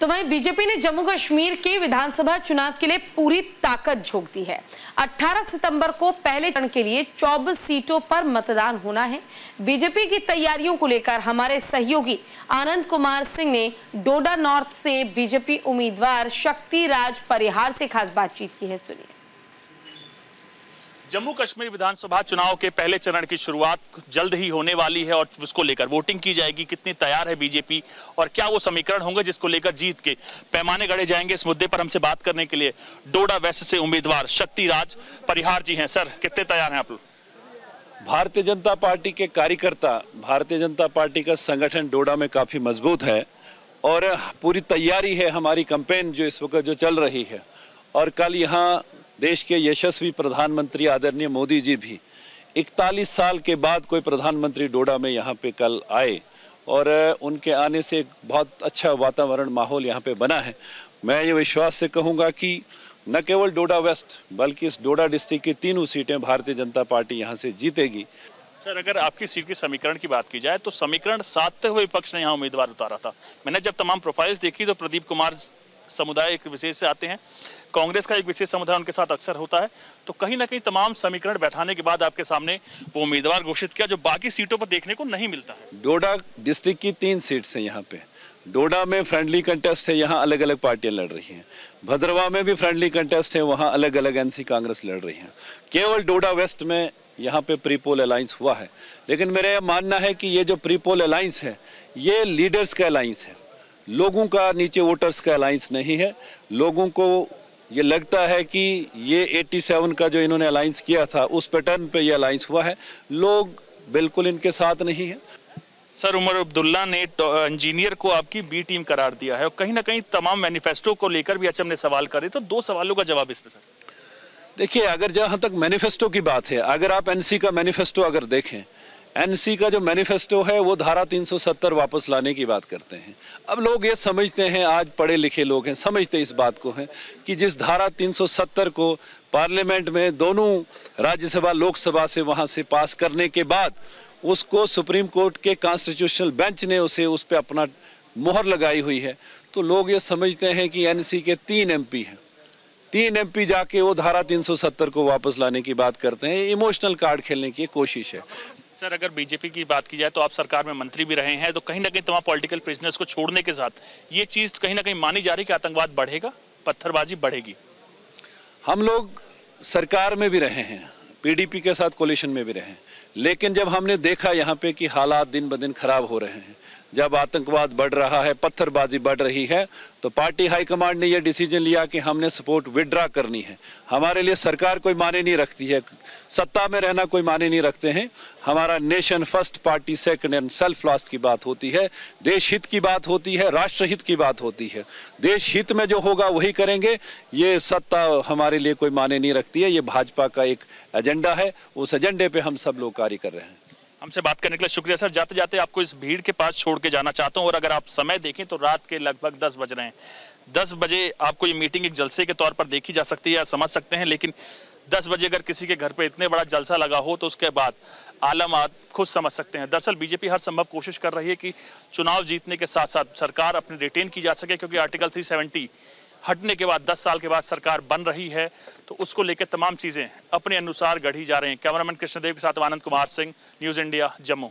तो वहीं बीजेपी ने जम्मू कश्मीर के विधानसभा चुनाव के लिए पूरी ताकत झोंक दी है। 18 सितंबर को पहले चरण के लिए 24 सीटों पर मतदान होना है। बीजेपी की तैयारियों को लेकर हमारे सहयोगी आनंद कुमार सिंह ने डोडा नॉर्थ से बीजेपी उम्मीदवार शक्ति राज परिहार से खास बातचीत की है। सुनिए। जम्मू कश्मीर विधानसभा चुनाव के पहले चरण की शुरुआत जल्द ही होने वाली है और उसको लेकर वोटिंग की जाएगी। कितनी तैयार है बीजेपी और क्या वो समीकरण होंगे जिसको लेकर जीत के पैमाने गढ़े जाएंगे, इस मुद्दे पर हमसे बात करने के लिए डोडा वेस्ट से उम्मीदवार शक्ति राज परिहार जी हैं। सर, कितने तैयार हैं आप लोग? भारतीय जनता पार्टी के कार्यकर्ता, भारतीय जनता पार्टी का संगठन डोडा में काफ़ी मजबूत है और पूरी तैयारी है हमारी कैंपेन जो इस वक्त जो चल रही है। और कल यहाँ देश के यशस्वी प्रधानमंत्री आदरणीय मोदी जी भी 41 साल के बाद कोई प्रधानमंत्री डोडा में यहाँ पे कल आए और उनके आने से एक बहुत अच्छा वातावरण माहौल यहाँ पे बना है। मैं ये विश्वास से कहूँगा कि न केवल डोडा वेस्ट बल्कि इस डोडा डिस्ट्रिक्ट की तीनों सीटें भारतीय जनता पार्टी यहाँ से जीतेगी। सर, अगर आपकी सीट के समीकरण की बात की जाए तो समीकरण साधते हुए विपक्ष ने यहाँ उम्मीदवार उतारा था। मैंने जब तमाम प्रोफाइल्स देखी तो प्रदीप कुमार समुदाय एक विशेष से आते हैं, कांग्रेस का एक विशेष समुदाय उनके साथ अक्सर होता है, तो कहीं ना कहीं तमाम समीकरण बैठाने के बाद आपके सामने वो उम्मीदवार घोषित किया जो बाकी सीटों पर देखने को नहीं मिलता है। डोडा डिस्ट्रिक्ट की 3 सीट्स हैं यहाँ पे। डोडा में फ्रेंडली कंटेस्ट है, यहाँ अलग अलग पार्टियां लड़ रही हैं। भद्रवा में भी फ्रेंडली कंटेस्ट है, वहाँ अलग अलग एनसी कांग्रेस लड़ रही हैं। केवल डोडा वेस्ट में यहाँ पे प्री पोल अलायंस हुआ है, लेकिन मेरा यह मानना है कि ये जो प्री पोल अलायंस है ये लीडर्स का अलायंस है, लोगों का, नीचे वोटर्स का अलायंस नहीं है। लोगों को ये लगता है कि ये 87 का जो इन्होंने अलायंस किया था उस पैटर्न पे ये अलायंस हुआ है, लोग बिल्कुल इनके साथ नहीं है। सर, उमर अब्दुल्ला ने इंजीनियर को आपकी बी टीम करार दिया है और कहीं ना कहीं तमाम मैनिफेस्टो को लेकर भी अचम ने सवाल करे, तो 2 सवालों का जवाब इस पे सर। देखिए, अगर जहाँ तक मैनिफेस्टो की बात है, अगर आप एनसी का मैनिफेस्टो अगर देखें, एनसी का जो मैनिफेस्टो है वो धारा 370 वापस लाने की बात करते हैं। अब लोग ये समझते हैं, आज पढ़े लिखे लोग हैं, समझते इस बात को हैं कि जिस धारा 370 को पार्लियामेंट में दोनों राज्यसभा लोकसभा से वहाँ से पास करने के बाद उसको सुप्रीम कोर्ट के कॉन्स्टिट्यूशनल बेंच ने उस पर अपना मोहर लगाई हुई है, तो लोग ये समझते हैं कि एनसी के 3 एमपी हैं, 3 एमपी जाके वो धारा 370 को वापस लाने की बात करते हैं। इमोशनल कार्ड खेलने की कोशिश है। सर, अगर बीजेपी की बात की जाए तो आप सरकार में मंत्री भी रहे हैं, तो कहीं ना कहीं तमाम पॉलिटिकल प्रिजनर्स को छोड़ने के साथ ये चीज़ कहीं ना कहीं मानी जा रही है कि आतंकवाद बढ़ेगा, पत्थरबाजी बढ़ेगी। हम लोग सरकार में भी रहे हैं, पीडीपी के साथ कोलिशन में भी रहे हैं, लेकिन जब हमने देखा यहाँ पे कि हालात दिन ब दिन खराब हो रहे हैं, जब आतंकवाद बढ़ रहा है, पत्थरबाजी बढ़ रही है, तो पार्टी हाईकमांड ने यह डिसीजन लिया कि हमने सपोर्ट विड्रा करनी है। हमारे लिए सरकार कोई मायने नहीं रखती है, सत्ता में रहना कोई मायने नहीं रखते हैं। हमारा nation first, party second and self last की बात होती है, देश हित की बात होती है, राष्ट्र हित की बात होती है। देश हित में जो होगा वही करेंगे। ये सत्ता हमारे लिए कोई मायने नहीं रखती है, ये भाजपा का एक एजेंडा है, उस एजेंडे पे हम सब लोग कार्य कर रहे हैं। हमसे बात करने के लिए शुक्रिया सर। जाते जाते आपको इस भीड़ के पास छोड़ के जाना चाहता हूं और अगर आप समय देखें तो रात के लगभग 10 बज रहे हैं। 10 बजे आपको ये मीटिंग एक जलसे के तौर पर देखी जा सकती है या समझ सकते हैं, लेकिन 10 बजे अगर किसी के घर पे इतने बड़ा जलसा लगा हो तो उसके बाद आलम आप खुद समझ सकते हैं। दरअसल बीजेपी हर संभव कोशिश कर रही है कि चुनाव जीतने के साथ साथ सरकार अपनी रिटेन की जा सके, क्योंकि आर्टिकल 370 हटने के बाद 10 साल के बाद सरकार बन रही है, तो उसको लेकर तमाम चीज़ें अपने अनुसार गढ़ी जा रही हैं। कैमरामैन कृष्णदेव के साथ आनंद कुमार सिंह, न्यूज़ इंडिया, जम्मू।